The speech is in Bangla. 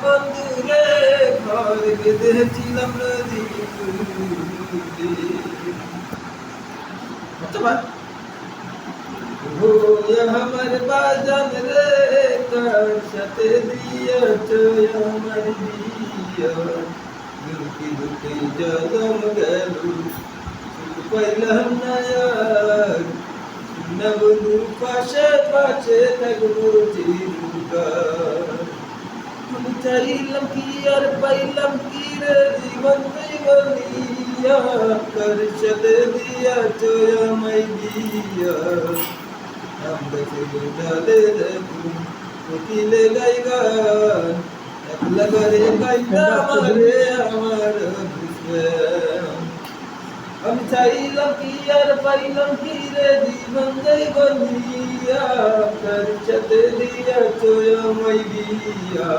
বন্ধুরে ঘর বেঁধেছিলাম নদী আমার বাজান রে কার সাথে দিয়েছ আমার বিয়া দুঃখী দুঃখী জলম গেল সুখ পাইলাম না আর না বন্ধু পাশে পাশে থাকবো চিরকাল আমি চাইলাম কি আর পাইলাম কি রে জীবন বলিয়া কার সাথে দিয়াছ আমায় বিয়া আমরা ছেলে দেখুন কোকিলে গাই গান একলা করে গাইতা মারে আমার আমি চাইলাম কি আর পাইলাম কি রে জীবন বলিয়া কার সাথে দিয়াছ আমায় বিয়া